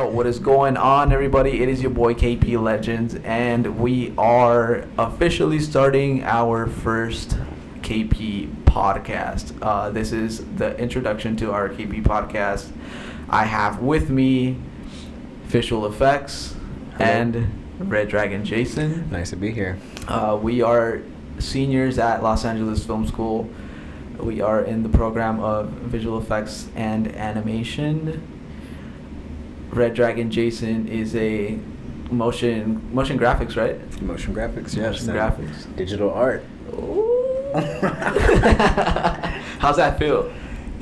Yo, what is going on, everybody? It is your boy KP Legends, and we are officially starting our first KP podcast. This is the introduction to our KP podcast. I have with me Visual Effects and Red Dragon Jason. Nice to be here. We are seniors at Los Angeles Film School. We are in the program of visual effects and animation. Red Dragon Jason is a motion graphics, right? Motion graphics, yes. Motion graphics. Digital art. How's that feel?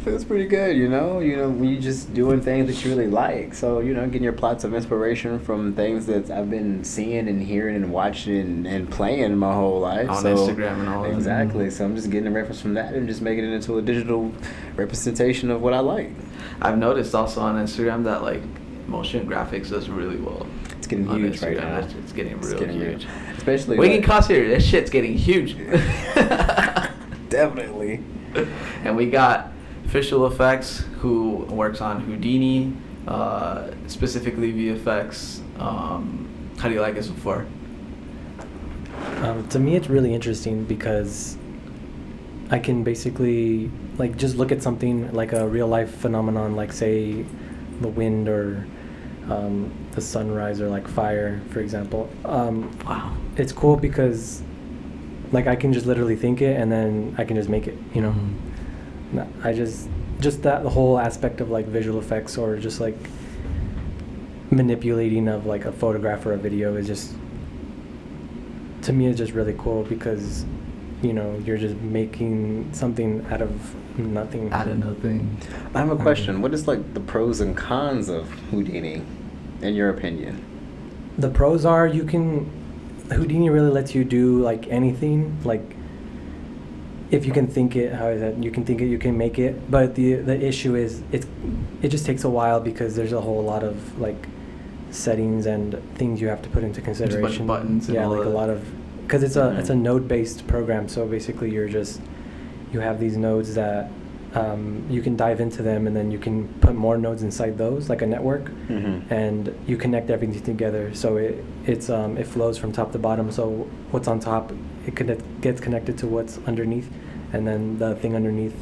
Feels pretty good, you know, when you just doing things that you really like. So, getting your plots of inspiration from things that I've been seeing and hearing and watching and playing my whole life. On Instagram and all that. Exactly. So I'm just getting a reference from that and just making it into a digital representation of what I like. I've noticed also on Instagram that like motion graphics does really well. It's getting huge right now. It's getting real huge. Especially Winging Cost here, this shit's getting huge. Definitely. And we got Visual Effects, who works on Houdini, specifically VFX. How do you like it so far? To me, it's really interesting because I can basically just look at something like a real life phenomenon, like say the wind or the sunrise or like fire, for example. Wow. It's cool because I can just literally think it and then I can just make it, Mm-hmm. I just that the whole aspect of visual effects or just manipulating of a photograph or a video is just, to me, it's just really cool because you're just making something out of nothing. I have a question. What is the pros and cons of Houdini, in your opinion? The pros are Houdini really lets you do anything. If you can think it, how is that? You can think it, you can make it. But the issue is it just takes a while because there's a whole lot of settings and things you have to put into consideration. There's a bunch of buttons. Yeah, a lot of, because it's a node-based program. So basically, you have these nodes that you can dive into them, and then you can put more nodes inside those, like a network, mm-hmm. and you connect everything together. So it flows from top to bottom. So what's on top, it gets connected to what's underneath, and then the thing underneath,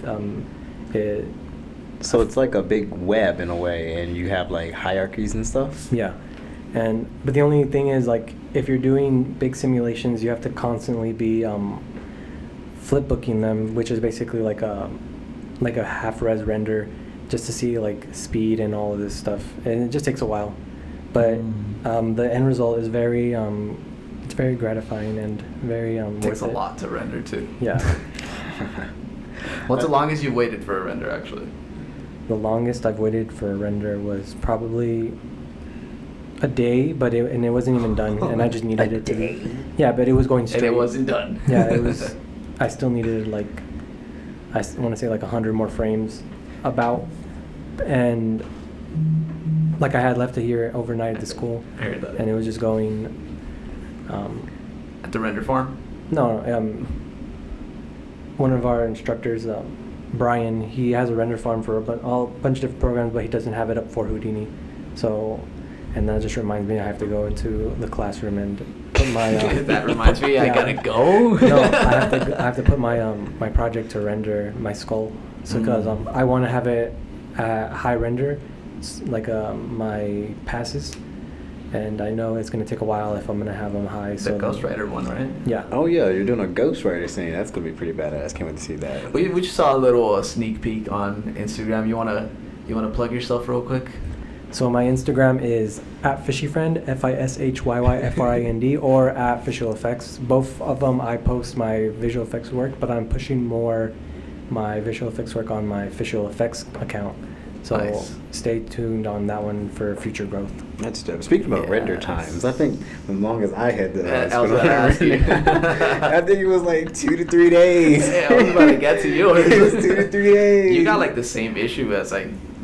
So it's like a big web in a way, and you have hierarchies and stuff. Yeah, but the only thing is if you're doing big simulations, you have to constantly be flipbooking them, which is basically like a half-res render, just to see speed and all of this stuff, and it just takes a while. But the end result is very it's very gratifying and very It takes worth a it. lot to render too. Yeah. What's the longest you waited for a render actually? The longest I've waited for a render was probably a day, but it wasn't even done, and I just needed it to be. Yeah, but it was going straight. And it wasn't done. Yeah, it was. I still needed I want to say 100 more frames about, and I had left it here overnight at the school. I heard that. And it was just going. At the render farm? No, one of our instructors, Brian, he has a render farm for a bunch of different programs, but he doesn't have it up for Houdini. So, and that just reminds me I have to go into the classroom and put my. That reminds me, I gotta go. No, I have to put my my project to render my skull. So because I want to have it at high render, my passes. And I know it's going to take a while if I'm going to have them high. The Ghost Rider one, right? Yeah. Oh, yeah, you're doing a Ghost Rider scene. That's going to be pretty badass. Can't wait to see that. We just saw a little sneak peek on Instagram. You wanna plug yourself real quick? So my Instagram is @fishyfriend, FISHYYFRIND, or @visualeffects. Both of them I post my visual effects work, but I'm pushing more my visual effects work on my visual effects account. So Nice. Stay tuned on that one for future growth. That's dope. Speaking about render Yes. times, I think the longest I had to I was gonna ask you. I think it was 2 to 3 days. Yeah, I was about to get to you. It was 2 to 3 days. You got the same issue as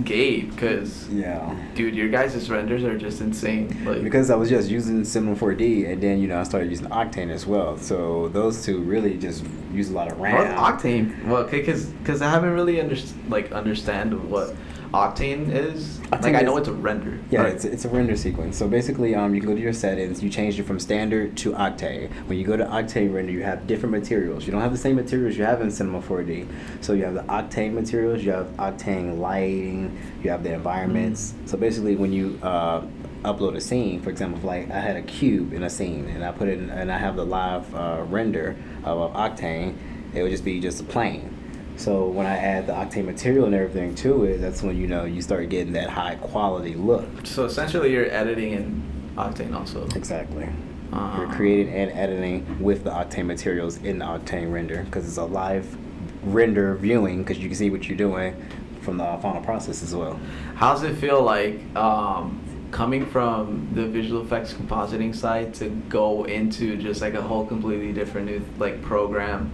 Gabe, because Yeah. dude, your guys' renders are just insane. Like, Because I was just using Cinema 4D, and then I started using Octane as well. So those two really just use a lot of RAM. or Octane. Well, because I haven't really understand what Octane is. Octane Like, I know is- it's a render. Yeah, right? it's a render sequence. So basically, you can go to your settings. You change it from standard to Octane. When you go to Octane render, you have different materials. You don't have the same materials you have in Cinema 4D. So you have the Octane materials. You have Octane lighting. You have the environments. So basically, when you upload a scene, for example, like I had a cube in a scene, and I put it in, and I have the live render of Octane, it would just be just a plane. So when I add the Octane material and everything to it, that's when you start getting that high quality look. So essentially, you're editing in Octane also. Exactly. Uh-huh. You're creating and editing with the Octane materials in the Octane render because it's a live render viewing because you can see what you're doing from the final process as well. How's it feel like coming from the visual effects compositing side to go into just like a whole completely different new like program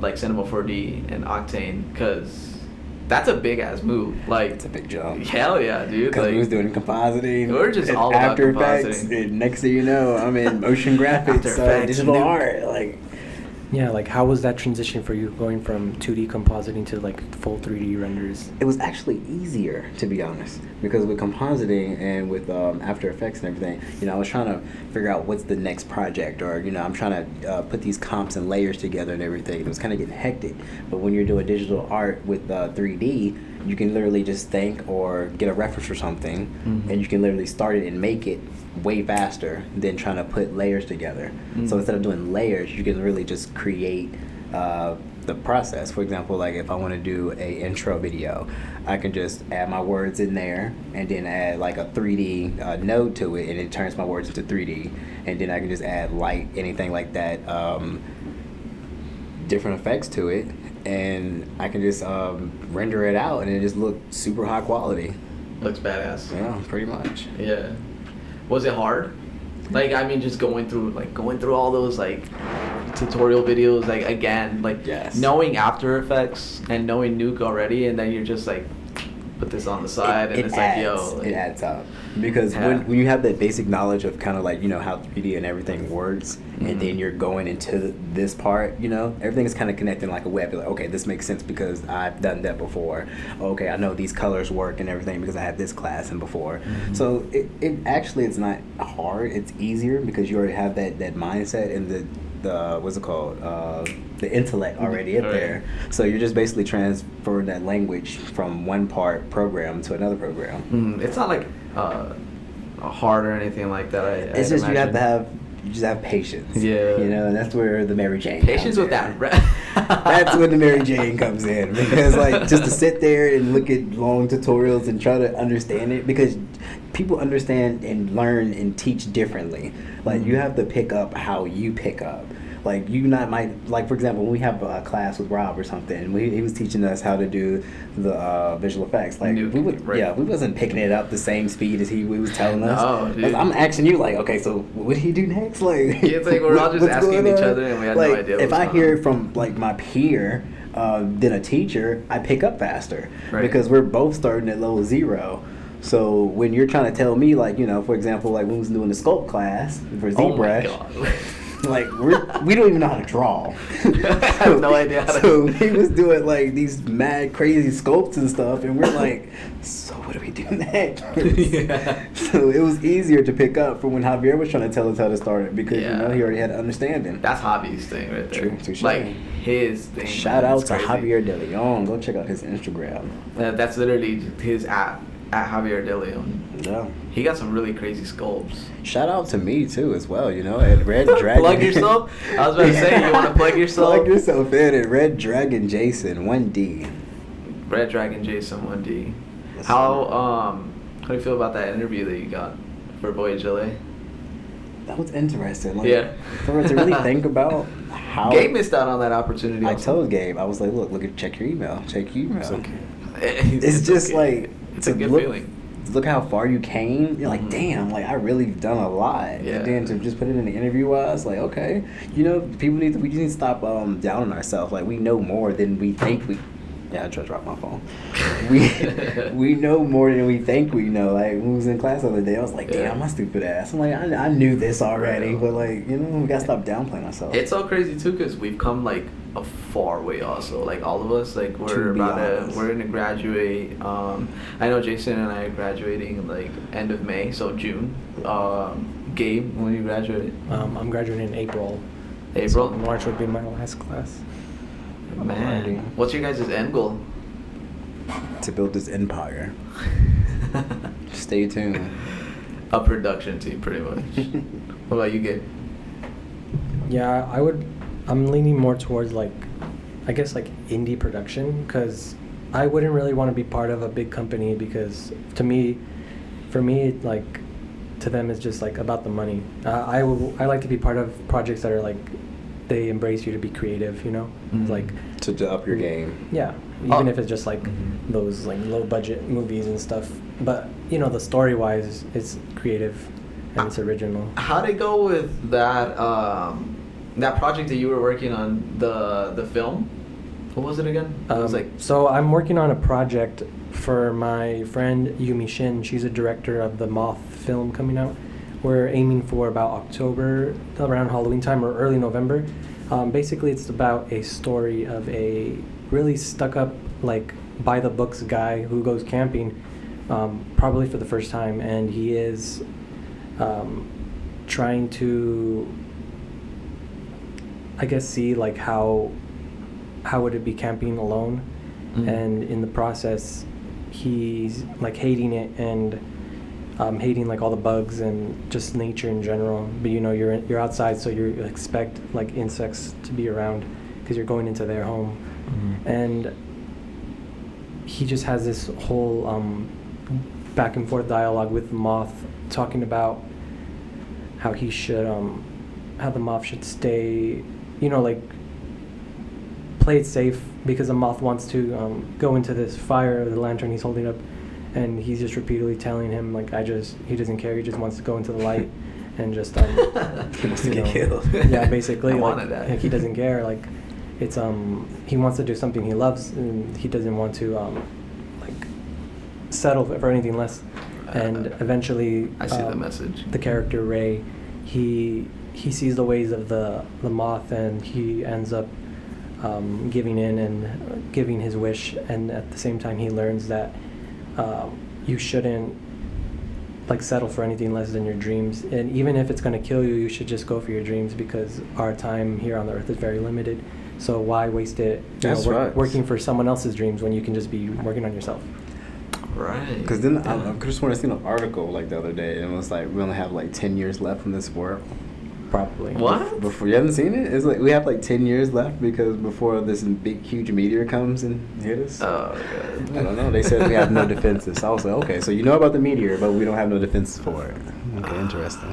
like Cinema 4D and Octane? Because that's a big ass move. Like, It's a big jump. hell yeah, dude. Because Like, we was doing compositing. We're just and all about After Effects. compositing. And next thing you know, I'm in motion graphics, After Effects, digital Nuke. art. Like, Yeah, like how was that transition for you going from 2D compositing to like full 3D renders? it was actually easier, to be honest, because with compositing and with After Effects and everything, I was trying to figure out what's the next project, or I'm trying to put these comps and layers together and everything. It was kind of getting hectic. But when you're doing digital art with 3D, you can literally just think or get a reference or something, Mhm. and you can literally start it and make it way faster than trying to put layers together. So Mhm. instead of doing layers, you can really just create the process. For example, like if I want to do a intro video, I can just add my words in there and then add like a 3D node to it, and it turns my words into 3D. And then I can just add light, anything like that, different effects to it, and I can just render it out, and it just look super high quality. looks badass. Yeah, pretty much. Yeah. Was it hard? Like, I mean, just going through all those like tutorial videos, like again, like Yes. knowing After Effects and knowing Nuke already, and then you're just like put this on the side, and it's like, yo, like, it adds up because Yeah. when you have that basic knowledge of kind of like how 3D and everything works, Mhm. and then you're going into this part, everything is kind of connecting like a web. You're like, okay, this makes sense because I've done that before. Okay, I know these colors work and everything because I had this class and before. Mhm. So it actually it's not hard. It's easier because you already have that mindset and the what's it called, the intellect already up Right. there. So you're just basically transferring that language from one part program to another program. It's not like hard or anything like that. It's just you just have patience. Yeah. And that's where the Mary Jane patience comes with in. that. That's when the Mary Jane comes in, because like just to sit there and look at long tutorials and try to understand it, because people understand and learn and teach differently. Like you have to pick up how you pick up. Like like for example, when we have a class with Rob or something, he was teaching us how to do the visual effects. Like Nuke, right. we wasn't picking it up the same speed as he was telling us. No, dude. I'm asking you like, okay, so what did he do next? Like, It's like we're all just what's asking going each on? other, and we had no Like, idea if what was I going hear on. from like my peer than a teacher, I pick up faster, Right. because we're both starting at level 0. So when you're trying to tell me, like, for example, like when we was doing the sculpt class for Oh my ZBrush, God. like we don't even know how to draw. I have no idea how to- So he was doing like these mad crazy sculpts and stuff, and we're like, so what do we do next? Yeah. So it was easier to pick up from when Javier was trying to tell us how to start it, because Yeah. he already had an understanding. That's Hobby's thing right there. True, touche. Like his thing. Shout man. out It's to crazy. Javier De Leon. Go check out his Instagram. That's literally his at Javier De Leon. Yeah. He got some really crazy sculpts. Shout out to me too as well, at Red Dragon. Plug yourself? I was about to say, you want to plug yourself? Plug yourself in at Red Dragon Jason 1D. Red Dragon Jason 1D. Yes, How do you feel about that interview that you got for Voyage LA? That was interesting. Like, Yeah. For us to really think about how Gabe missed out on that opportunity. I also. told Gabe, I was like, check your email. Check your email. It's okay. It's just okay. like It's a to good look, feeling. Look how far you came. You're like, Mhm. damn, like I really done a lot. Yeah. And then to just put it in the interview wise, like, okay, we just need to stop down on ourselves. Like we know more than we think Yeah, I tried to drop my phone. We know more than we think we know. Like when we was in class the other day, I was like, damn, Yeah. my stupid ass. I'm like, I knew this already, Yeah. but like, you know, we gotta stop downplaying ourselves. It's so crazy too, cause we've come like a far way. Also, like all of us, like To be honest. we're gonna graduate. I know Jason and I are graduating like end of May, so June. Gabe, when you graduated? I'm graduating in April. April? So March would be my last class. Man, Alrighty. what's your guys' end goal? To build this empire. Stay tuned. A production team, pretty much. What about you, Gabe? Yeah, I'm leaning more towards like, I guess like indie production, because I wouldn't really want to be part of a big company because for me, like, to them it's just like about the money. I like to be part of projects that are like, they embrace you to be creative, you know, Mhm. like To up your game. yeah, even Oh. if it's just like Mhm. those like low budget movies and stuff. But you know, the story wise, it's creative and it's original. How'd it go with that that project that you were working on, the film? What was it again? It was like So I'm working on a project for my friend Yumi Shin. She's a director of the Moth film coming out. We're aiming for about October, around Halloween time or early November. Basically, it's about a story of a really stuck-up, like by the books guy who goes camping, probably for the first time, and he is trying to, I guess, see like how would it be camping alone, Mhm. and in the process, he's like hating it and hating like all the bugs and just nature in general. But you know, you're outside, so you expect like insects to be around because you're going into their home, and he just has this whole back and forth dialogue with Moth, talking about how he should how the Moth should stay, you know, like play it safe because the Moth wants to go into this fire, the lantern he's holding up, and he's just repeatedly telling him like he doesn't care, he just wants to go into the light and just He wants to you get know, killed. yeah, basically I like, wanted that. like he doesn't care, like it's he wants to do something he loves and he doesn't want to like settle for anything less. And eventually I see the message. the character Ray, he sees the ways of the Moth, and he ends up giving in and giving his wish, and at the same time he learns that you shouldn't like settle for anything less than your dreams, and even if it's going to kill you, you should just go for your dreams because our time here on the earth is very limited. So why waste it That's right. working for someone else's dreams when you can just be working on yourself? Right. Because then I just want to see an article like the other day, and it was like we only have like 10 years left in this world. Probably. What? Before you haven't seen it, it's like we have like 10 years left because before this big huge meteor comes and hit us. Oh, God. I don't know. They said we have no defenses. So I was like, okay, so you know about the meteor, but we don't have no defenses for it. Okay, interesting.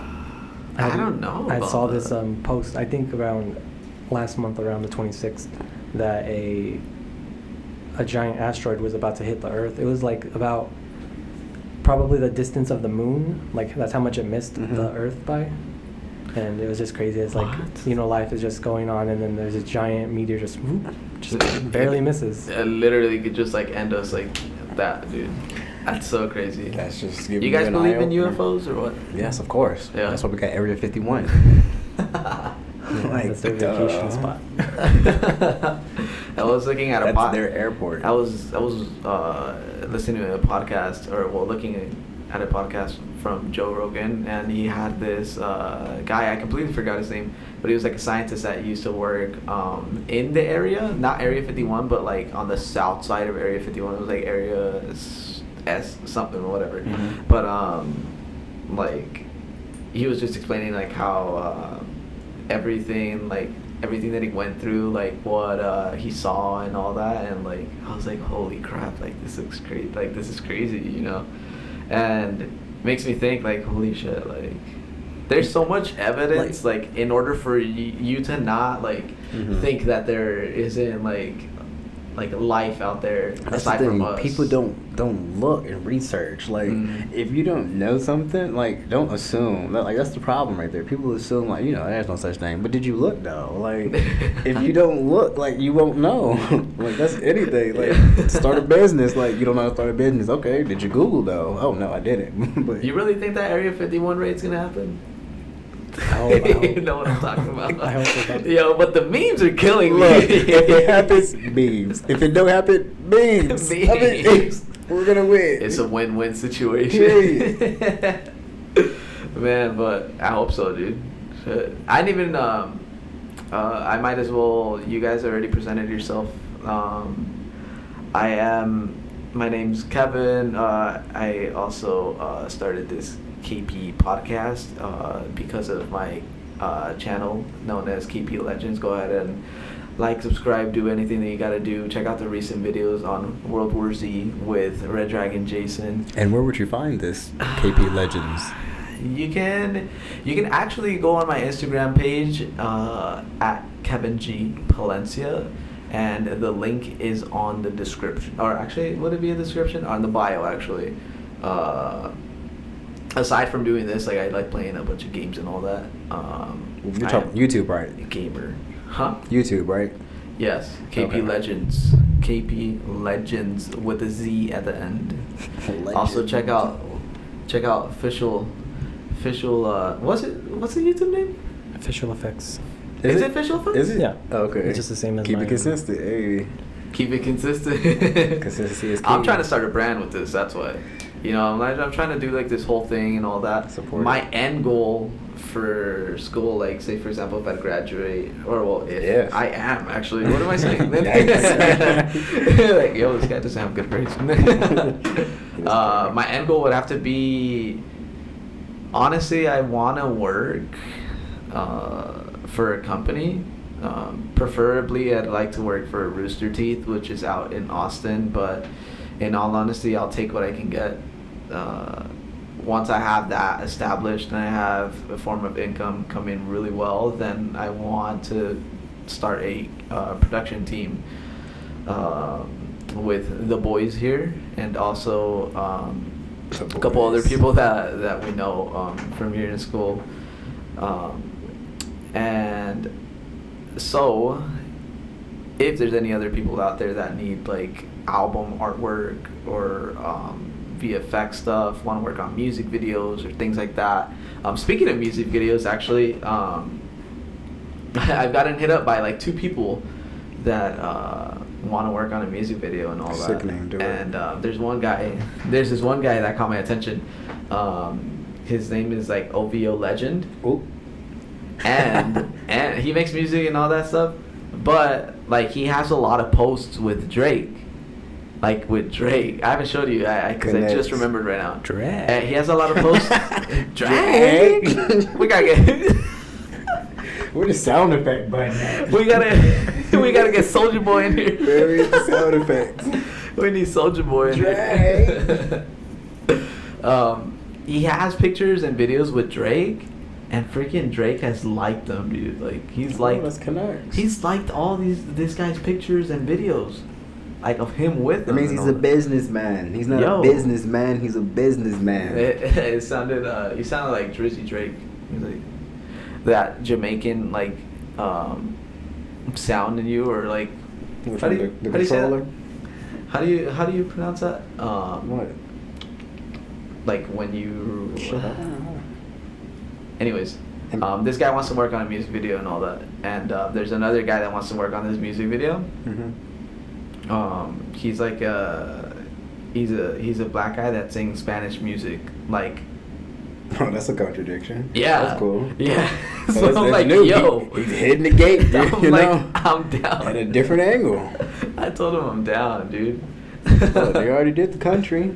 I don't know I about saw this that. post, I think around last month, around the 26th, that a giant asteroid was about to hit the Earth. It was like about probably the distance of the moon. Like that's how much it missed Mhm. the Earth by. And it was just crazy. It's like, What? you know, life is just going on, and then there's a giant meteor just whoop, just barely misses. It literally could just like end us like that, dude. That's so crazy. That's just giving You guys an believe in eye-opener. UFOs or what? Yes, of course. Yeah. That's why we got Area 51. Yeah, Like, that's their duh. vacation spot. I was looking at a That's their airport. I was listening to a podcast, or well, looking at a podcast from Joe Rogan, and he had this guy. I completely forgot his name, but he was like a scientist that used to work in the area, not Area 51, but like on the south side of Area 51. It was like Area S something or whatever. Mhm. But like he was just explaining like how everything that he went through, like what he saw and all that, and like I was like, holy crap, like this looks great, like this is crazy, you know. And it makes me think like, holy shit, like there's so much evidence, like in order for you to not like Mhm. think that there isn't like life out there That's the aside from thing. us. People don't look and research. Like, if you don't know something, like, don't assume. That's the problem right there. People assume, like, there's no such thing. But did you look though? Like, if you don't look, like, you won't know. Like, that's anything. Like, start a business. Like, you don't know how to start a business. Okay, did you Google though? Oh no, I didn't. But You really think that Area 51 raid's gonna happen? I hope. You know what I'm talking about. I hope it does. Yo, but the memes are killing me. look, if it happens, memes. If it don't happen, memes. I mean, Memes. we're gonna win. It's a win-win situation. Period. Man, but I hope so, dude. Shit. I didn't even. I might as well. You guys already presented yourself. My name's Kevin. I also started this KP podcast because of my channel known as KP Legends. Go ahead and like, subscribe, do anything that you gotta do. Check out the recent videos on World War Z with Red Dragon Jason. And where would you find this KP Legends? You can actually go on my Instagram page at Kevin G Palencia, and the link is on the description. Or actually, would it be a description? On the bio, actually. Aside from doing this, like, I like playing a bunch of games and all that. You're talking YouTube, right? Gamer, huh? YouTube, right? Yes, KP Okay. Legends. KP Legends with a Z at the end. Also check out official what's the YouTube name? Official effects. Is it official effects? Is it? Yeah. Okay. It's just the same as Keep it mine. consistent. Hey. Keep it consistent. Consistency is key. I'm trying to start a brand with this, that's why. I'm trying to do like this whole thing and all that. Support My it. end goal for school, like, say for example, if I graduate, or well, if I am actually, what am I saying? Like, yo, this guy doesn't have good grades. My end goal would have to be, honestly, I want to work for a company. Preferably, I'd like to work for Rooster Teeth, which is out in Austin, but in all honesty, I'll take what I can get. Once I have that established and I have a form of income come in really well, then I want to start a production team with the boys here, and also a couple other people that we know from here in school. And so, if there's any other people out there that need like album artwork or VFX stuff, want to work on music videos or things like that. Speaking of music videos, actually, I've gotten hit up by like 2 people that want to work on a music video and all that. Sickening, do it. And there's this one guy that caught my attention. His name is like OVO Legend. Ooh. And he makes music and all that stuff, but like he has a lot of posts with Drake. Like with Drake, I haven't showed you because I just remembered right now. Drake. He has a lot of posts. Drake. We gotta get. Where the sound effect button at? we gotta get Soulja Boy in here. Where is the sound effects? We need Soulja Boy in here. He has pictures and videos with Drake, and freaking Drake has liked them, dude. Like he's liked. Let's connect. He's liked all this guy's pictures and videos, like of him with That them. means and he's all a that. businessman. He's not Yo. a businessman. He's a businessman. It sounded. You sounded like Drizzy Drake. He's like that Jamaican like sound in you, or like. Which how do one, you the how do you say controller? that? How do you pronounce that? What? Like when you. Shut up. Anyways, this guy wants to work on a music video and all that, and there's another guy that wants to work on this music video. Mm-hmm. He's like he's a black guy that sings Spanish music, like. Oh, that's a contradiction. Yeah. That's cool. Yeah. So So that's I'm like, new. yo. He's hitting the gate, I'm you like, know? I'm down. At a different angle. I told him I'm down, dude. Well, they already did the country.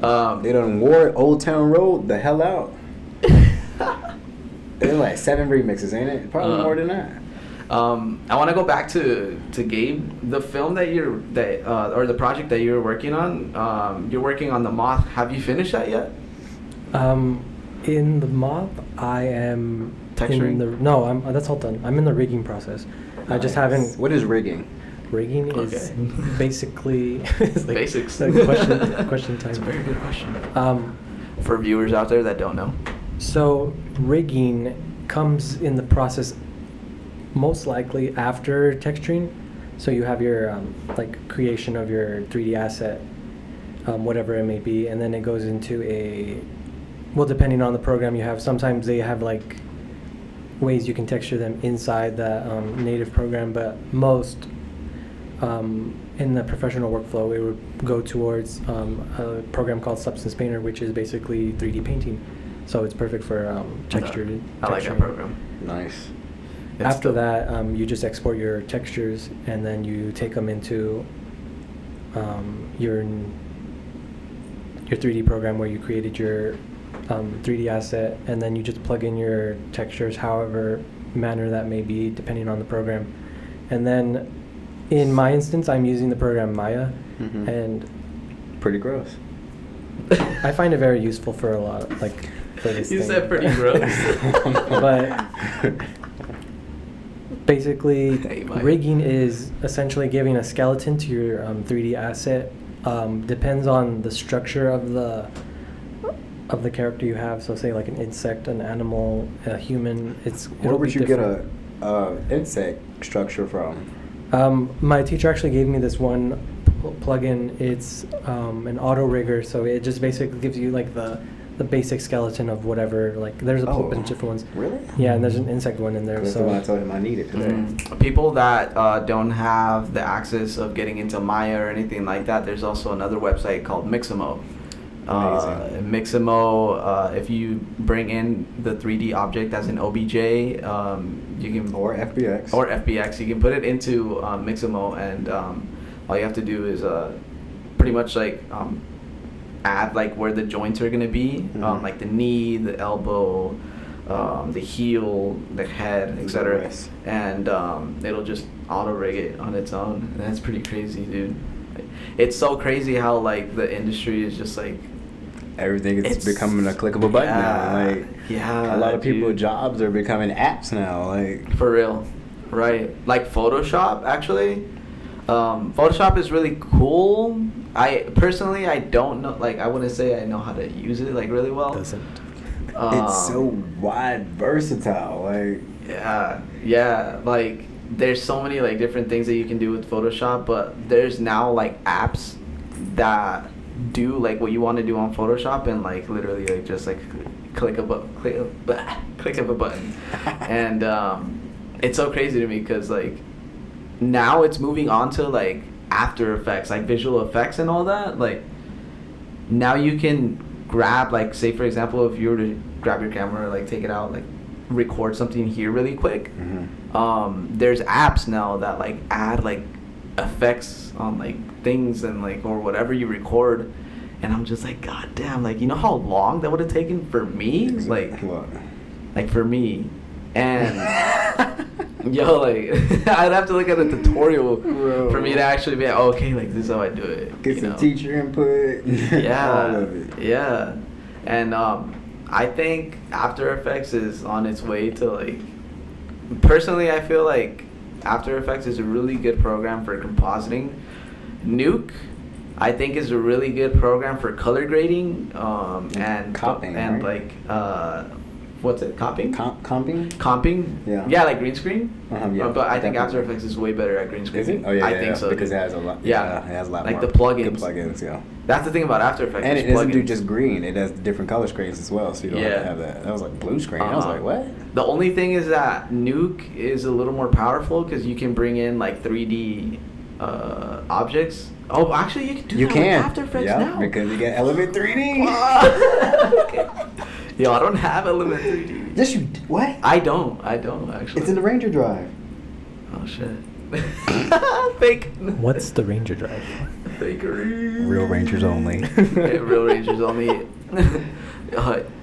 They They done wore Old Town Road the hell out. There's like 7 remixes, ain't it? Probably more than that. I want to go back to Gabe. The film or the project that you're working on. You're working on The Moth. Have you finished that yet? In the moth, I am Texturing? that's all done. I'm in the rigging process. I just Nice. haven't. What is rigging? rigging is Okay. basically it's like Basics. like question time. That's a very good question. Um, For viewers out there that don't know. so rigging comes in the process most likely after texturing. So you have your like creation of your 3D asset, whatever it may be, and then it goes into well, depending on the program you have. Sometimes they have like ways you can texture them inside the native program, but most in the professional workflow, it would go towards a program called Substance Painter, which is basically 3D painting. So it's perfect for textured. I like that texturing. program. Nice. It's After dope. that, you just export your textures, and then you take them into your 3D program where you created your 3D asset, and then you just plug in your textures, however manner that may be, depending on the program. And then, in my instance, I'm using the program Maya, Mhm. and Pretty gross. I find it very useful for a lot, like for this. You thing, said pretty but- gross. But basically, Hey, Mike. rigging is essentially giving a skeleton to your 3D asset. Depends on the structure of the character you have. So, say like an insect, an animal, a human. Where It'll would be you get different. a insect structure from? My teacher actually gave me this one plugin. It's an auto rigger, so it just basically gives you like the basic skeleton of whatever. Like there's a Oh. bunch of different ones. Really? Yeah, and there's an insect one in there. That's So the one I told him I needed today. People that don't have the access of getting into Maya or anything like that, there's also another website called Mixamo. Amazing. Mixamo, if you bring in the 3D object as an OBJ, you can Or FBX. or FBX, you can put it into Mixamo, and all you have to do is pretty much like add like where the joints are gonna be, Mhm. like the knee, the elbow, the heel, the head, etc. Nice. And it'll just auto rig it on its own. And that's pretty crazy, dude. It's so crazy how like the industry is just like Everything is It's- becoming a clickable button now. Like yeah, a lot of people dude. jobs are becoming apps now. Like For real, right? Like Photoshop, actually. Photoshop is really cool. I personally, I don't know. Like, I wouldn't say I know how to use it like really well. doesn't. it's so Um, wide versatile. Like yeah. Like, there's so many like different things that you can do with Photoshop, but there's now like apps that do like what you want to do on Photoshop, and like literally like just like click of a button, and it's so crazy to me because like now it's moving on to like After Effects, like visual effects and all that. Like now you can grab, like, say for example, if you were to grab your camera, like take it out, like record something here really quick. There's apps now that like add like effects on like things and like or whatever you record, and I'm just like, god damn, like you know how long that would have taken for me, what? like for me, and yo, like I'd have to look at a tutorial Bro. for me to actually be like, oh, okay, like this is how I do it. Get you some know? teacher input. Yeah, all of it. yeah, and I think After Effects is on its way to like. Personally, I feel like After Effects is a really good program for compositing. Nuke, I think, is a really good program for color grading, and Comping, and right? like what's it, comping? Comping? Comping? Yeah. like green screen. Yeah, But I think definitely. After Effects is way better at green screen. Is it? Oh yeah, I yeah, think yeah, so. because dude. it has a lot. Yeah. It has a lot Like more the plugins. good plugins. Yeah. That's the thing about After Effects. And is it doesn't do plugins. just green. It has different color screens as well, so you don't have Yeah. to have that. That was like blue screen. I was Uh-huh. like, what? The only thing is that Nuke is a little more powerful because you can bring in like 3D objects. Oh, actually, you can do You that can. with After Effects yeah, now. because you get Element 3D. Okay. Yo, I don't have Element 3D. Yes, you. What? I don't actually. It's in the Ranger Drive. Oh shit. Fake. What's the Ranger Drive? Fakery. Real Rangers only. Yeah, Real Rangers only.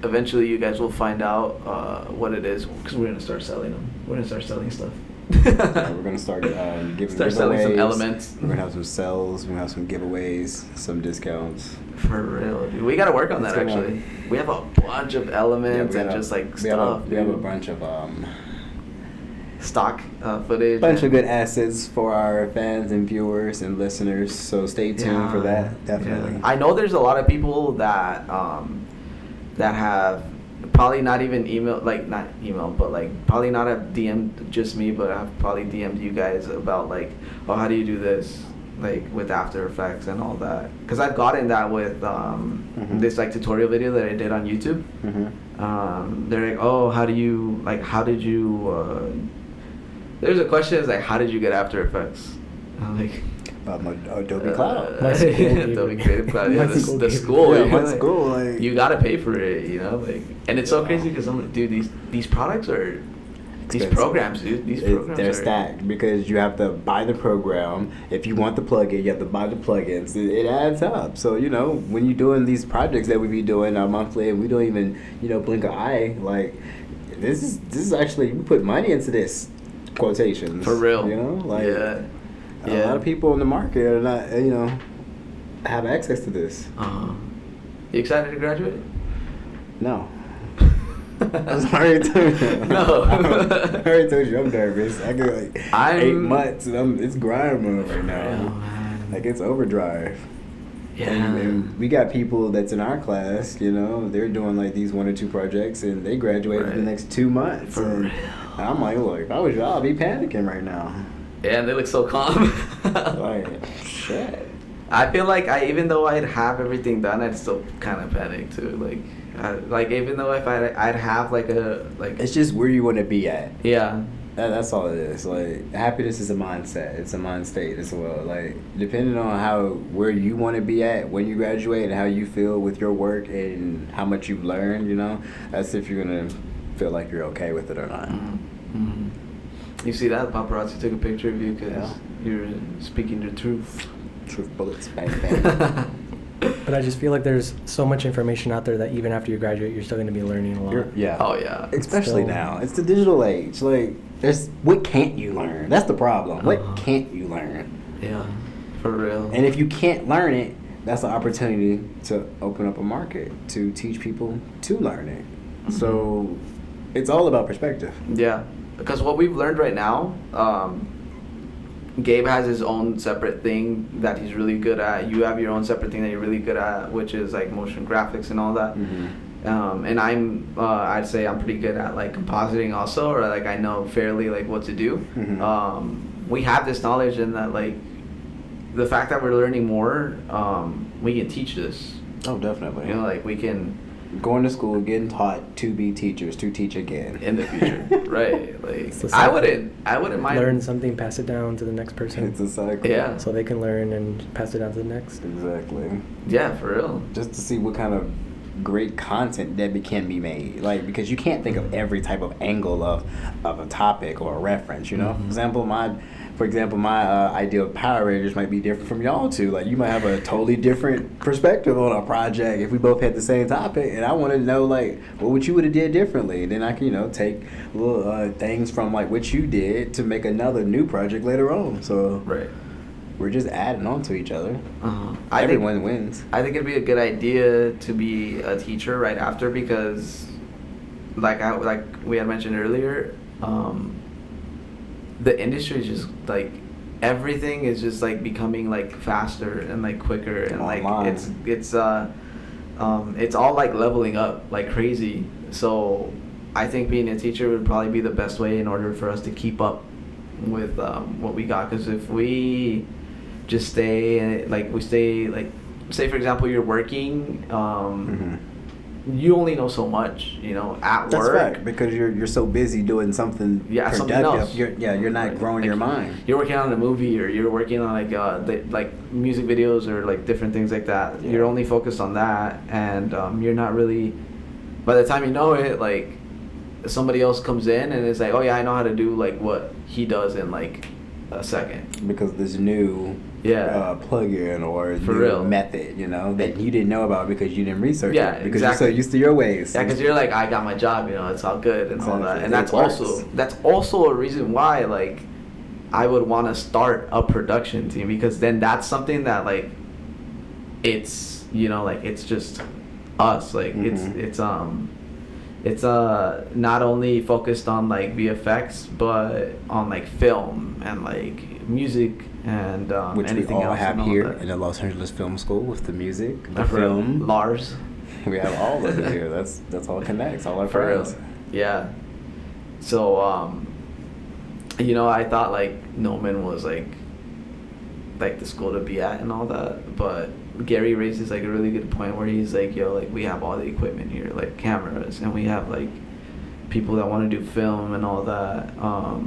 Eventually, you guys will find out what it is because we're gonna start selling them. We're gonna start selling stuff. Yeah, we're gonna start giving Start selling some giveaways. elements. We're gonna have some sales. We're gonna have some giveaways, some discounts. For real, dude. We gotta work on It's that gonna- actually. We have a bunch of elements and just like we have stuff. we have a dude. bunch of stock footage. Bunch of and- good assets for our fans and viewers and listeners. So stay tuned for Yeah, that. Definitely. yeah. I know there's a lot of people that that have probably not even email, like not email, but like probably not have DM'd just me, but I've probably DM'd you guys about like, oh, how do you do this, like with After Effects and all that? Because I've gotten that with this like tutorial video that I did on YouTube. They're like, oh, how did you? There's a question is like, how did you get After Effects? I'm like, Adobe Cloud. My school gave Adobe it. Creative Cloud. Yeah, My the school the gave it. school. Yeah, you my know, like, school, like- you gotta pay for it, you know, like, and it's so crazy because I'm like, dude, these products are, these Expensive. programs, dude, these programs They're are stacked because you have to buy the program. If you want the plugin, you have to buy the plugins. It adds up. So, you know, when you're doing these projects that we be doing monthly and we don't even, you know, blink an eye, like, this is actually, we put money into this, quotations. for real. You know? Like, yeah. a lot of people in the market are not, you know, have access to this. You excited to graduate? No. I already told you. No. I already told you I'm nervous. I get like I'm- 8 months and it's grind mode right now. Oh, man. Like it's overdrive. Yeah. And we got people that's in our class, you know, they're doing like these 1 or 2 projects and they graduate in Right. the next 2 months. For and real. I'm like, look, if I was y'all, I'd be panicking right now. Yeah, and they look so calm. Like, shit. I feel like even though I'd have everything done, I'd still kind of panic too. Like even though if I'd have like a like. It's just where you want to be at. Yeah. That's all it is. Like happiness is a mindset. It's a mind state as well. Like depending on where you want to be at when you graduate and how you feel with your work and how much you've learned, you know, that's if you're gonna feel like you're okay with it or not. Mm-hmm. You see that paparazzi took a picture of you because Yeah. you're speaking the truth. Truth bullets, bang bang. But I just feel like there's so much information out there that even after you graduate, you're still going to be learning a lot. Yeah. Oh yeah. Especially Still- now, it's the digital age. Like, what can't you learn? That's the problem. Uh-huh. What can't you learn? Yeah. For real. And if you can't learn it, that's an opportunity to open up a market to teach people to learn it. So it's all about perspective. Yeah, because what we've learned right now, Gabe has his own separate thing that he's really good at. You have your own separate thing that you're really good at, which is like motion graphics and all that. And I'd say I'm pretty good at like compositing also, or like I know fairly like what to do. We have this knowledge, and that like the fact that we're learning more, we can teach this. Oh, definitely. You know, like we can Going to school, getting taught to be teachers, to teach again. in the future, right? Like It's the I cycle. wouldn't mind. Learn something, pass it down to the next person. It's a cycle. Yeah. So they can learn and pass it down to the next. Exactly. Yeah, for real. Just to see what kind of great content that can be made. Like, because you can't think of every type of angle of a topic or a reference, you know? For example, my idea of Power Rangers might be different from y'all too. Like, you might have a totally different perspective on a project if we both had the same topic, and I want to know, like, what you would have did differently. Then I can, take little things from, like, what you did to make another new project later on. So Right. we're just adding on to each other. Everyone wins. I think it'd be a good idea to be a teacher right after, because like we had mentioned earlier, the industry is just like everything is just like becoming like faster and like quicker, and like Online. it's all like leveling up like crazy. So I think being a teacher would probably be the best way in order for us to keep up with what we got. Because if we just stay like, say for example you're working, you only know so much, at That's work. right, because you're so busy doing something Yeah, something productive. else. You're not growing Like, your mind. You're working on a movie, or you're working on like music videos, or like different things like that. Yeah. You're only focused on that, and you're not really. By the time you know it, like somebody else comes in and it's like, oh yeah, I know how to do like what he does in like a second. Because this new plug-in or For new real. method, that you didn't know about because you didn't research Yeah, it. Because exactly. you're so used to your ways. Yeah, because you're like, I got my job, it's all good and all that, Exactly. and It works. that's also a reason why like I would want to start a production team, because then that's something that like it's like it's just us, like Mhm. it's it's not only focused on like VFX, but on like film and like music and which we anything all else have and all here that. in the Los Angeles Film School with the music, the For film. Lars. We have all of it here. That's all connects. All our For real. friends. Yeah. So you know, I thought like Noman was like the school to be at and all that, but Gary raises like a really good point where he's like, yo, like we have all the equipment here, like cameras, and we have like people that want to do film and all that.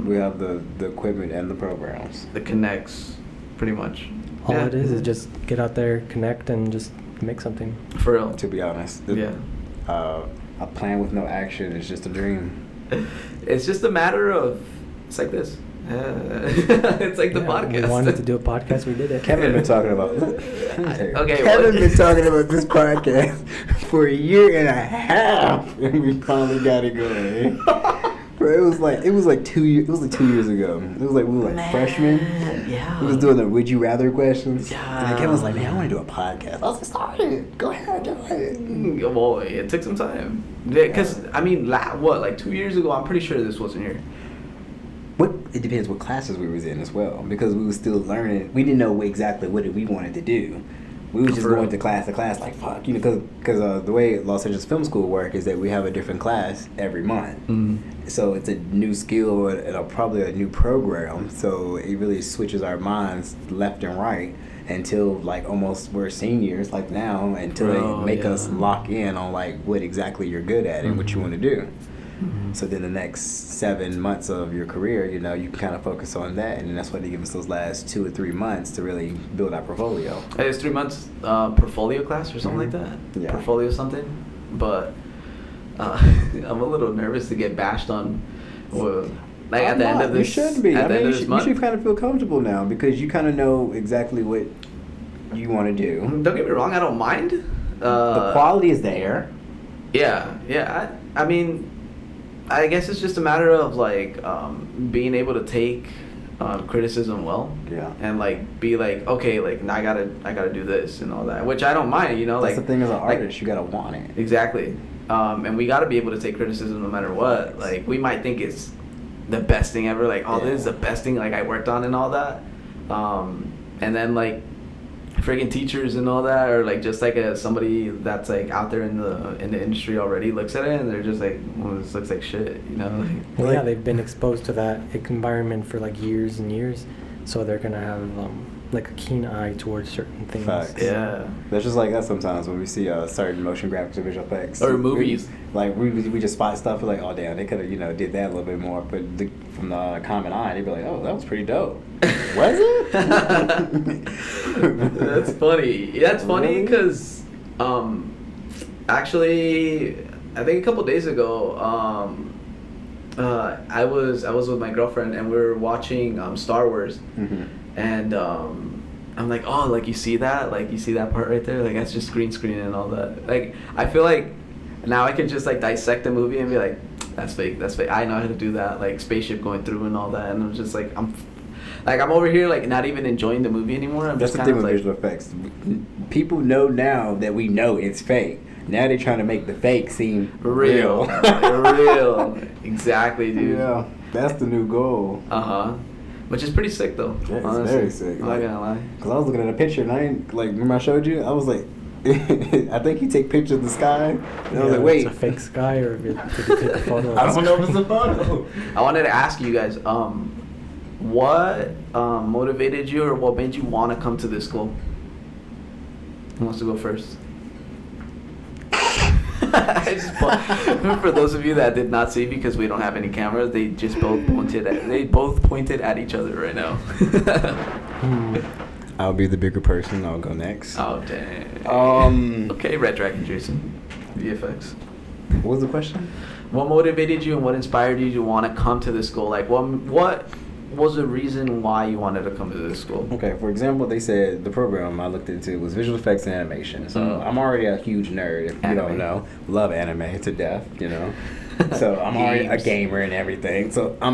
We have the equipment and the programs. The connects, pretty much. All Yeah. it is just get out there, connect, and just make something. For real. To be honest, Yeah. A plan with no action is just a dream. It's just a matter of, it's like this. It's like the Yeah, podcast. We wanted to do a podcast, we did it. Kevin been talking about. Okay, Kevin what? been talking about this podcast for a year and a half, and we finally got it going. Bro, it was like 2 years. It was like 2 years ago. It was like we were like freshmen. Yeah. We was doing the Would You Rather questions. Yeah. And then Kevin was like, "Man, I want to do a podcast." I was like, "Start it. Go ahead, do it." Well, it took some time. Because, I mean, like 2 years ago, I'm pretty sure this wasn't here. It depends what classes we was in as well, because we was still learning. We didn't know exactly what we wanted to do. We was just For going real. to class, like fuck, you know, because the way Los Angeles Film School work is that we have a different class every month. So it's a new skill and probably a new program. So it really switches our minds left and right until like almost we're seniors, like now, until Bro, they make yeah. us lock in on like what exactly you're good at and what you want to do. Mm-hmm. So then the next 7 months of your career, you know, you can kind of focus on that, and that's why they give us those last 2 or 3 months to really build our portfolio. Hey, it's 3 months portfolio class or something like that. Yeah. Portfolio something. But I'm a little nervous to get bashed on. Well, like at the end of this, you shouldn't be. At the end of this you month. should kind of feel comfortable now because you kind of know exactly what you want to do. Don't get me wrong, I don't mind. The quality is there. Yeah. I mean, I guess it's just a matter of like being able to take criticism well. Yeah. And like be like, okay, like now I gotta do this and all that, which I don't mind, you know. That's like the thing as an like- artist, you gotta want it. Exactly. And we got to be able to take criticism no matter what. Like, we might think it's the best thing ever. Like, oh, this is the best thing, like, I worked on and all that. And then, like, friggin' teachers and all that, or, like, just, like, somebody that's, like, out there in the industry already looks at it and they're just like, well, this looks like shit, you know? Like, Well, yeah, they've been exposed to that environment for like years and years, so they're gonna have like a keen eye towards certain things. Facts. yeah. That's just like us sometimes when we see certain motion graphics or visual effects. Or movies. We just spot stuff like, oh damn, they could have, you know, did that a little bit more. But from the common eye, they'd be like, oh, that was pretty dope. Was it? That's funny. That's funny Really? because, actually, I think a couple days ago, I was with my girlfriend and we were watching Star Wars, and I'm like, oh, like you see that part right there, like that's just green screen and all that. Like I feel like now I can just like dissect the movie and be like, that's fake. I know how to do that, like spaceship going through and all that, and I'm just like I'm over here like not even enjoying the movie anymore. I'm That's just the kind thing of with like, visual effects. People know now that we know it's fake. Now they're trying to make the fake seem real. Real. Exactly, dude. Yeah, that's the new goal. Which is pretty sick though. Yeah, it's honestly. very sick. I'm not gonna lie. Cause I was looking at a picture and I ain't like, remember I showed you? I was like, I think he take pictures of the sky. And I was like, wait, it's a fake sky, or if did you take a photo? I don't know if it's a photo. I wanted to ask you guys, what motivated you or what made you want to come to this school? Who wants to go first? For those of you that did not see, because we don't have any cameras, they just both pointed at each other right now. I'll be the bigger person. I'll go next. Oh dang. Okay, Red Dragon Jason, VFX. What was the question? What motivated you and what inspired you to want to come to this school? Like, what was the reason why you wanted to come to this school? Okay, for example, they said the program I looked into was visual effects and animation. So I'm already a huge nerd, if you Anime. don't know. Love anime to death, you know. So I'm already a Games. gamer and everything. So that's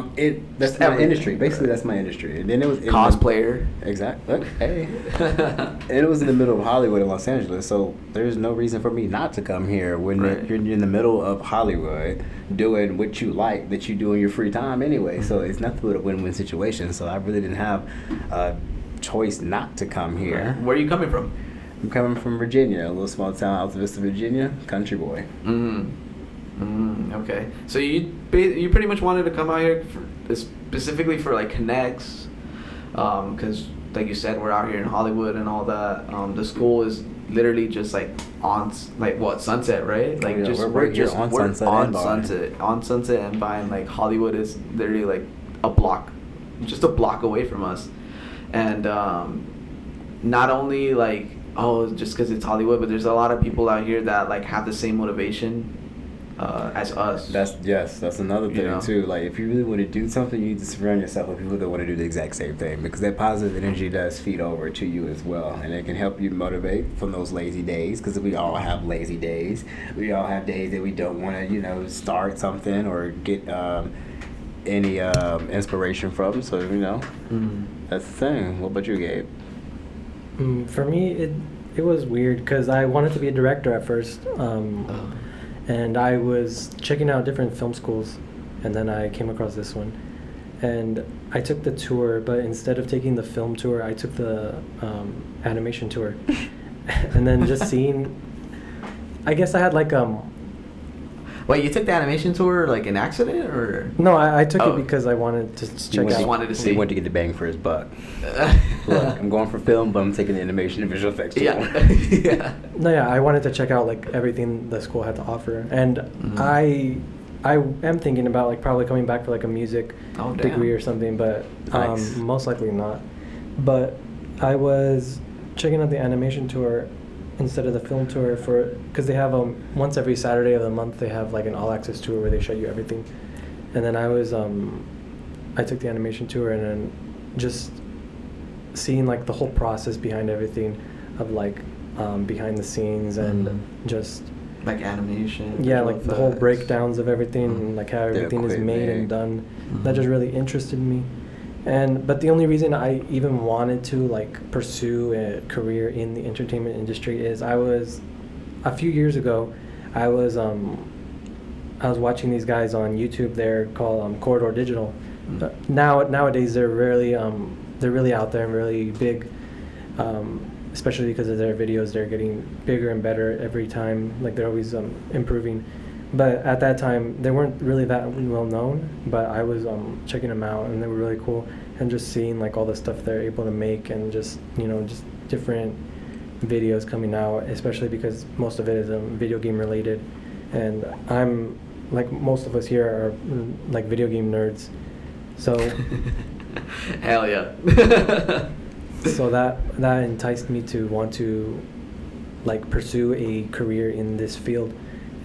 Just my everything. industry. Basically, that's my industry. And then it was Cosplayer. Exactly. Look, hey. And it was in the middle of Hollywood in Los Angeles, so there's no reason for me not to come here when Right. you're in the middle of Hollywood doing what you like that you do in your free time anyway. So it's nothing but a win-win situation. So I really didn't have a choice not to come here. Where are you coming from? I'm coming from Virginia, a little small town, Alta Vista, Virginia, country boy. Okay. So you pretty much wanted to come out here specifically for like connects, because like you said, we're out here in Hollywood and all that. The school is literally just like Sunset, right? Like Yeah, just we're right here on Sunset on and Vine. Sunset and Vine. Like Hollywood is literally like just a block away from us, and not only like just because it's Hollywood, but there's a lot of people out here that like have the same motivation as us. That's another You thing know? too. Like if you really want to do something, you need to surround yourself with people that want to do the exact same thing, because that positive energy does feed over to you as well, and it can help you motivate from those lazy days. Because we all have lazy days. We all have days that we don't want to, start something or get any inspiration from. So that's the thing. What about you, Gabe? For me, it was weird because I wanted to be a director at first, and I was checking out different film schools, and then I came across this one, and I took the tour, but instead of taking the film tour, I took the animation tour, and then just seeing, I guess I had like Wait, you took the animation tour like an accident or? no, I took Oh. it because I wanted to check Just out. wanted to He see. wanted to get the bang for his buck. Look, I'm going for film, but I'm taking the animation and visual effects tour. Yeah. Yeah. No, yeah, I wanted to check out like everything the school had to offer, and I am thinking about like probably coming back for like a music Oh, damn. degree or something, but Nice. most likely not. But I was checking out the animation tour instead of the film tour because they have once every Saturday of the month they have like an all access tour where they show you everything, and then I took the animation tour and then just seeing like the whole process behind everything of like behind the scenes and just Like animation. yeah, visual like the whole effects. breakdowns of everything, Mhm. and like how everything is made and equipment. done. Mhm. That just really interested me. But the only reason I even wanted to like pursue a career in the entertainment industry is a few years ago, I was watching these guys on YouTube. They're called Corridor Digital. Mm. Nowadays they're really out there and really big. Especially because of their videos, they're getting bigger and better every time. Like they're always improving. But at that time, they weren't really that well known. But I was checking them out, and they were really cool. And just seeing like all the stuff they're able to make, and just just different videos coming out. Especially because most of it is video game related, and I'm like most of us here are like video game nerds. So Hell yeah. so that enticed me to want to like pursue a career in this field.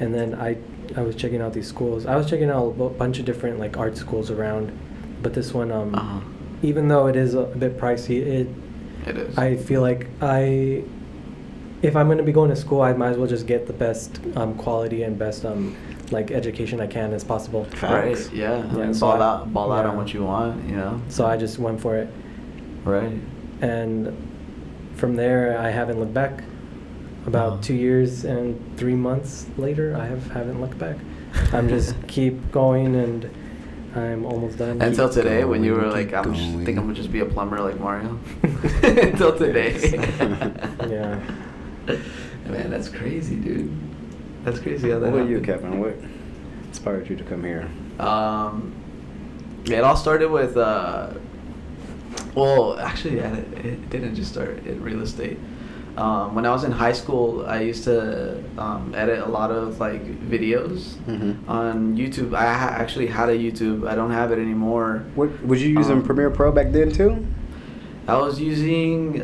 And then I was checking out these schools. I was checking out a bunch of different like art schools around, but this one Uh-huh. even though it is a bit pricey, It is. I feel like if I'm going to be going to school, I might as well just get the best quality and best like education I can as possible. Right. Facts. Yeah. Yeah, And so ball I- out yeah. on what you want. So I just went for it. Right. And from there, I haven't looked back. About Uh-huh. 2 years and 3 months later, I haven't looked back. I'm just keep going, and I'm almost done. Until today, when you were going, like, keep I'm going. think I'm gonna just be a plumber like Mario. Until today. Yeah. Man, that's crazy, dude. That's crazy how that What about you, happened. Kevin? What inspired you to come here? It all started with, well, actually, it didn't just start in real estate. When I was in high school, I used to edit a lot of like videos Mm-hmm. on YouTube. I actually had a YouTube. I don't have it anymore. What was you using Premiere Pro back then too? I was using,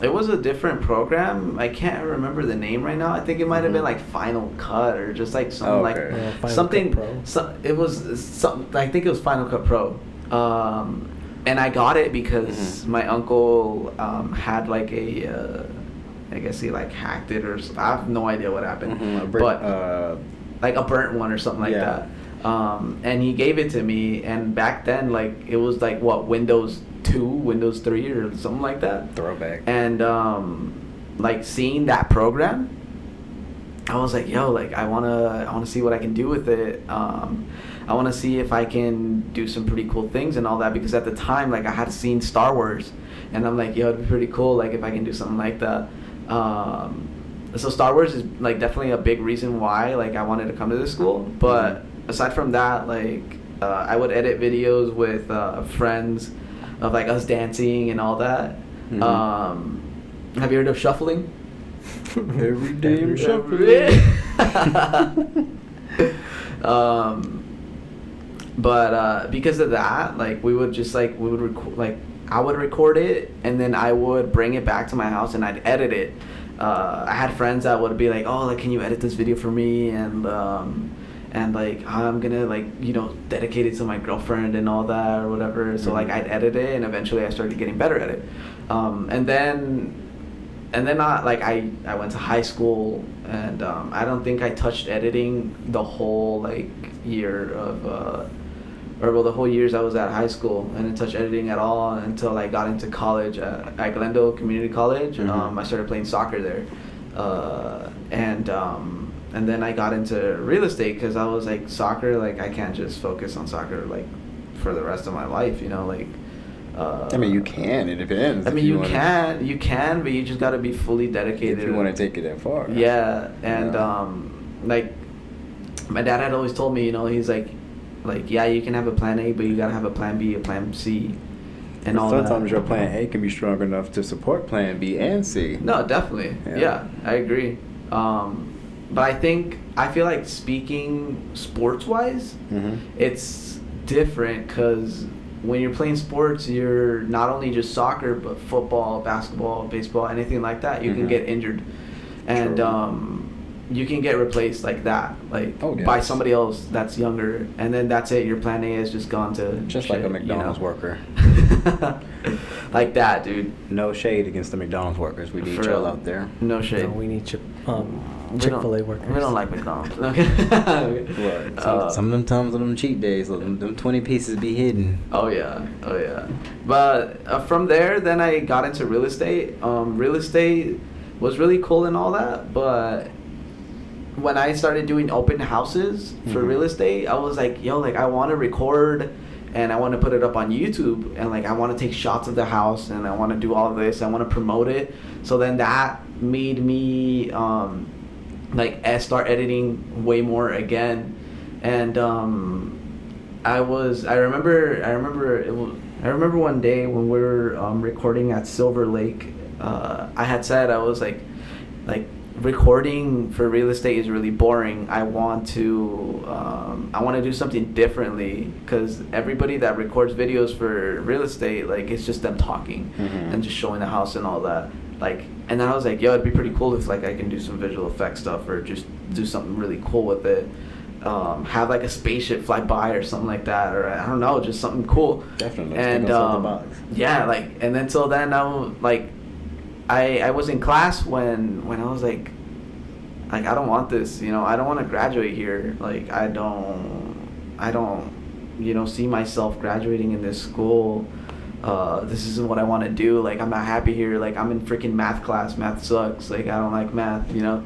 it was a different program. I can't remember the name right now. I think it might have been Mhm. like Final Cut or just like some Oh, like okay. Yeah, Final something. Cut Pro. It was some. I think it was Final Cut Pro. And I got it because Mhm. my uncle had like a, I guess he like hacked it or I have no idea what happened. Mhm, But like a burnt one or something like Yeah. that. And he gave it to me, and back then, like, it was like what, Windows 2, Windows 3, or something like that. Throwback. And like seeing that program, I was like, yo, like I wanna see what I can do with it. I wanna see if I can do some pretty cool things and all that, because at the time, like, I had seen Star Wars, and I'm like, yo, it'd be pretty cool, like, if I can do something like that. So Star Wars is like definitely a big reason why, like, I wanted to come to this school. But aside from that, like, I would edit videos with friends of like us dancing and all that. Have you heard of shuffling? Every day I'm shuffling. But because of that, like, we would record, like, I would record it, and then I would bring it back to my house and I'd edit it. I had friends that would be like, oh, like, can you edit this video for me? And like, I'm gonna, like, you know, dedicate it to my girlfriend and all that or whatever. So like, I'd edit it, and eventually I started getting better at it. And then I went to high school, and I don't think I touched editing the whole like year of the whole years I was at high school. I didn't touch editing at all until I got into college at Glendale Community College. I started playing soccer there, and then I got into real estate because I was like, soccer, like, I can't just focus on soccer like for the rest of my life, you know, like. I mean, you can. It depends. I mean, you can, but you just got to be fully dedicated. If you want to take it that far. Yeah, and like, my dad had always told me, you know, he's like, yeah, you can have a plan A, but you gotta have a plan B, a plan C, and all that. Sometimes your plan A can be strong enough to support plan B and C. No, definitely. Yeah, I agree. But I feel like, speaking sports-wise, it's different, because when you're playing sports, you're not only just soccer, but football, basketball, baseball, anything like that. You can get injured, and you can get replaced like that, like by somebody else that's younger, and then that's it. Your plan A has just gone to just shit, like a McDonald's worker. Like that, dude. No shade against the McDonald's workers. We need y'all out there. No shade. No, we need Chick-fil-A workers. We don't like McDonald's. Okay. Some of them times on them cheat days, them 20 pieces be hidden. Oh yeah. But from there, then I got into real estate. Real estate was really cool and all that, but when I started doing open houses for real estate, I was like, yo, like, I want to record, and I want to put it up on YouTube, and like, I want to take shots of the house, and I want to do all of this. I want to promote it. So then that made me start editing way more again. And I remember one day when we were recording at Silver Lake, I had said, I was like recording for real estate is really boring. I want to do something differently, because everybody that records videos for real estate, like, it's just them talking and just showing the house and all that. Like, and then I was like, yo, it'd be pretty cool if, like, I can do some visual effects stuff, or just do something really cool with it. Have like a spaceship fly by or something like that, or I don't know, just something cool. Definitely. And yeah, like, and then so then I was in class when I was like, I don't want this, you know, I don't want to graduate here. Like, I don't, you know, see myself graduating in this school. This isn't what I want to do. Like, I'm not happy here. Like, I'm in freaking math class. Math sucks. Like, I don't like math, you know.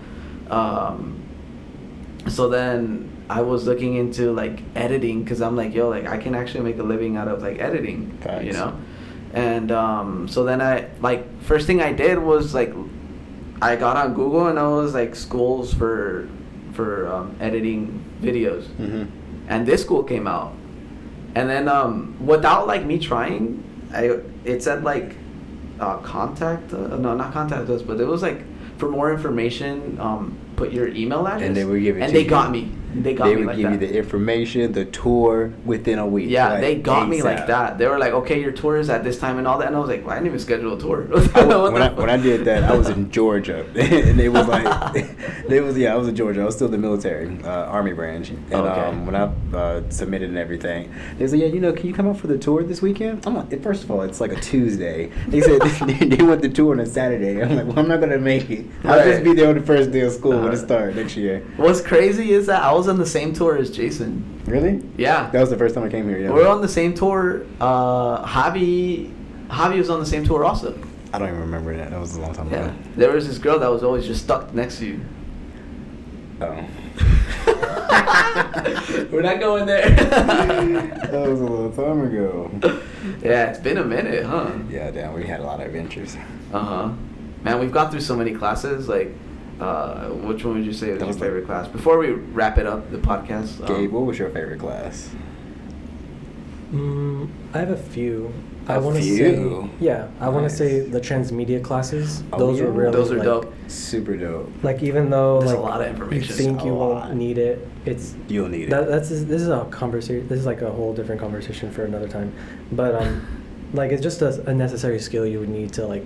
So then I was looking into like editing, because I'm like, yo, like, I can actually make a living out of like editing, you know. And so then I, like, first thing I did was like, I got on Google and I was like, schools for editing videos, and this school came out. And then without like me trying, it said like not contact us, but it was like, for more information, put your email address. And they would give it to you. And they got me. They would give you the information, the tour within a week. Yeah, like, they got me like that. They were like, okay, your tour is at this time and all that. And I was like, well, I didn't even schedule a tour. When I did that, I was in Georgia. And they was like, I was in Georgia. I was still in the military, Army branch. And when I submitted and everything, they was like, yeah, you know, can you come out for the tour this weekend? I'm like, first of all, it's like a Tuesday. They said they want the tour on a Saturday. I'm like, well, I'm not going to make it. I'll just be there on the first day of school when it starts next year. What's crazy is that I was was on the same tour as Jason. Really? Yeah. That was the first time I came here. Yeah. We're on the same tour. Javi was on the same tour also. I don't even remember that. That was a long time Yeah. ago. There was this girl that was always just stuck next to you. Oh. We're not going there. That was a long time ago. Yeah, it's been a minute, huh? Yeah, damn, we had a lot of adventures. Uh-huh. Man, we've gone through so many classes. Like, which one would you say was That your was favorite class? Before we wrap it up, the podcast. Gabe, what was your favorite class? I have a few. A I want to few? say, yeah, I want to Nice. say the transmedia classes. Oh, Those yeah? were really Those are like, dope. Super dope. Like even though There's a like, lot of you information. think you A won't lot. need it, it's You'll need that, it. this is a conversation. This is like a whole different conversation for another time. But like it's just a necessary skill you would need to like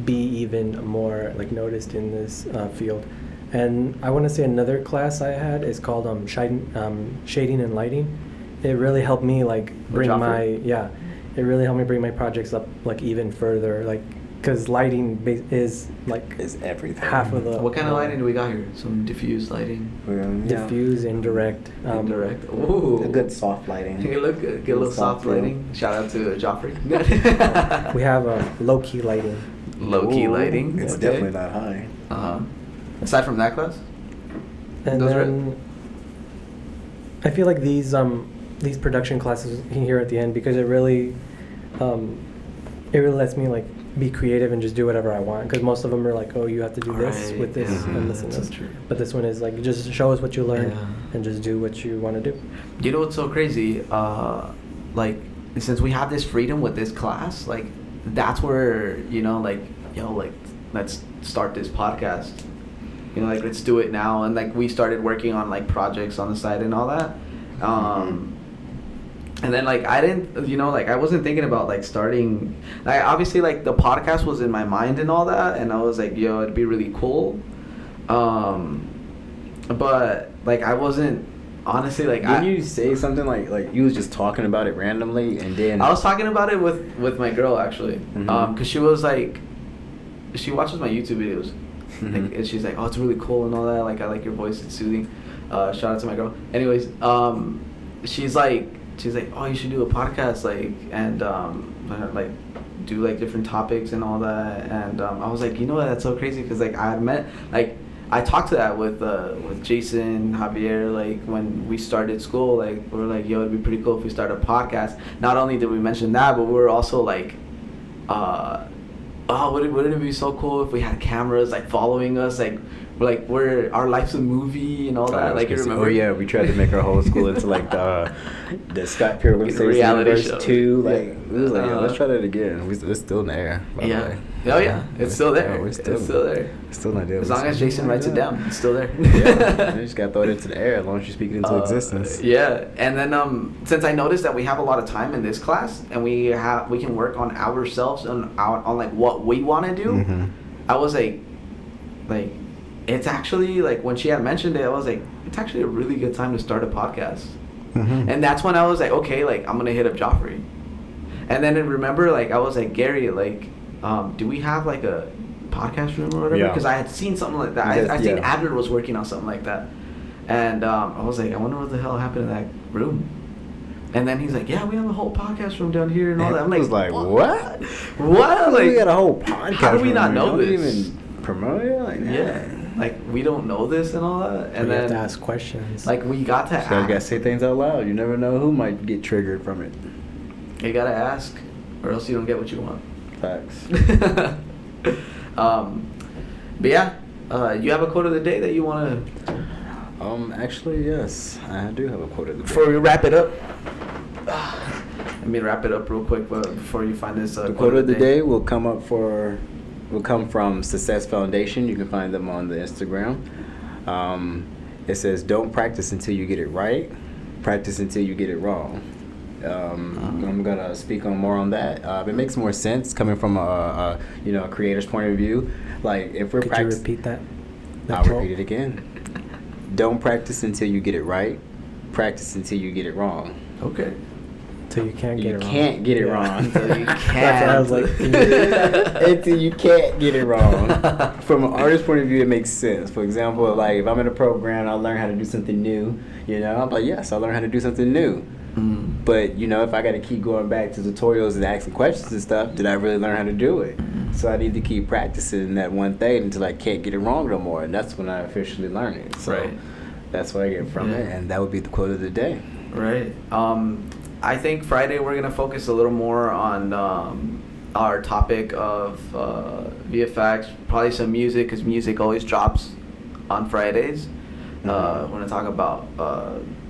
be even more like noticed in this field. And I want to say another class I had is called shading and lighting. It really helped me like bring Joffrey? it really helped me bring my projects up like even further, like because lighting is like It's everything. half of the What kind of lighting do we got here? Some diffuse lighting, Yeah. diffuse, indirect. indirect. Ooh, A good soft lighting. You look good. Get a little soft feel. lighting. Shout out to Joffrey. We have low key lighting. Low key Ooh, lighting. It's Okay. definitely not high. Uh-huh. Aside from that class? And Those are then I feel like these production classes here at the end because it really lets me like be creative and just do whatever I want because most of them are like, oh, you have to do this Right, with this yeah. and this and That's this. true. But this one is like just show us what you learned Yeah. and just do what you want to do. You know what's so crazy? Like, since we have this freedom with this class, like, that's where, you know, like, yo, like, let's start this podcast. You know, like, let's do it now. And, like, we started working on, like, projects on the side and all that. And then, like, I didn't, you know, like, I wasn't thinking about, like, starting, like, obviously, like, the podcast was in my mind and all that. And I was like, yo, it'd be really cool. But, like, I wasn't, honestly, like, Didn't you say something like you was just talking about it randomly and then I was talking about it with my girl actually, Mhm. cause she was like, she watches my YouTube videos, Mhm. like, and she's like, oh, it's really cool and all that. Like, I like your voice; it's soothing. Shout out to my girl. Anyways, she's like, oh, you should do a podcast, like, and like, do like different topics and all that. And I was like, you know what? That's so crazy, cause like I talked to that with Jason, Javier, like when we started school, like we were like, yo, it'd be pretty cool if we start a podcast. Not only did we mention that, but we were also like, oh, wouldn't it be so cool if we had cameras like following us, like our life's a movie and all that. Like, you remember? Oh yeah, we tried to make our whole school into like the Scott Pilgrim Like a Saves the reality Universe show. 2. Like Yeah. we was like, yeah, let's Uh-huh. try that again. It's still in the air. By the Yeah. way. Oh yeah, it's still there. Yeah, we're It's still there. Still not there. As long as Jason writes it down, it's still there. Yeah, you just gotta throw it into the air as long as you speak it into existence. Yeah, and then since I noticed that we have a lot of time in this class, and we can work on ourselves and on like what we want to do, Mhm. I was like, it's actually like when she had mentioned it, I was like, it's actually a really good time to start a podcast, Mhm. and that's when I was like, okay, like I'm gonna hit up Joffrey, and then I remember like I was like, Gary, like, do we have like a podcast room or whatever? Yeah. Because I had seen something like that. Yes, I seen yeah. Adler was working on something like that. And I was like, I wonder what the hell happened in that room. And then he's like, yeah, we have a whole podcast room down here and all And that. I'm I was like, what? What? Like, we got a whole podcast. how do we not room. know Don't this? even promote it? Like, Yeah. Like, we don't know this and all that. And you have then, to ask questions. like, we got to So you gotta ask. say things out loud. You never know who might get triggered from it. You got to ask, or else you don't get what you want. Facts. But yeah, you have a quote of the day that you want to... Actually, yes, I do have a quote of the day. Before we wrap it up, let me wrap it up real quick. But before you find this The quote of the day will come from Success Foundation. You can find them on the Instagram. It says, "Don't practice until you get it right. Practice until you get it wrong." I'm gonna speak on more on that. It makes more sense coming from a creator's point of view. Like if we're Could you repeat that? I'll repeat it again. Don't practice until you get it right. Practice until you get it wrong. Okay. Till you can't get You it wrong. can't get it Yeah. wrong. Until you That's what I was like. can't. Until you can't get it wrong. From an artist's point of view, it makes sense. For example, like if I'm in a program, I learn how to do something new. You know, I'm like, yes, I learned how to do something new. Mm. But you know, if I got to keep going back to tutorials and asking questions and stuff, did I really learn how to do it? So I need to keep practicing that one thing until I can't get it wrong no more, and that's when I officially learn it. So Right. that's what I get from it, Yeah. and that would be the quote of the day. Right. I think Friday we're gonna focus a little more on our topic of VFX, probably some music, because music always drops on Fridays. We're gonna talk about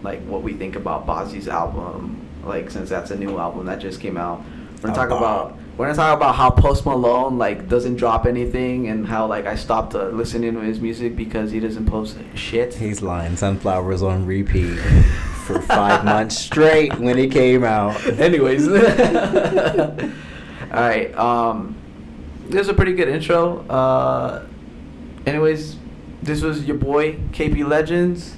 like what we think about Bozzy's album, like since that's a new album that just came out. We're gonna talk about how Post Malone like doesn't drop anything, and how like I stopped listening to his music because he doesn't post shit. He's lying. Sunflower was on repeat for 5 months straight when it came out. Anyways, all right. This was a pretty good intro. Anyways, this was your boy KP Legends,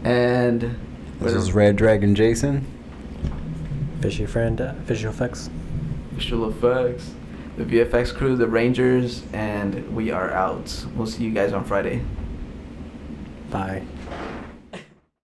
and This is Red Dragon Jason. Fishy friend, visual effects. Visual Effects, the VFX crew, the Rangers, and we are out. We'll see you guys on Friday. Bye.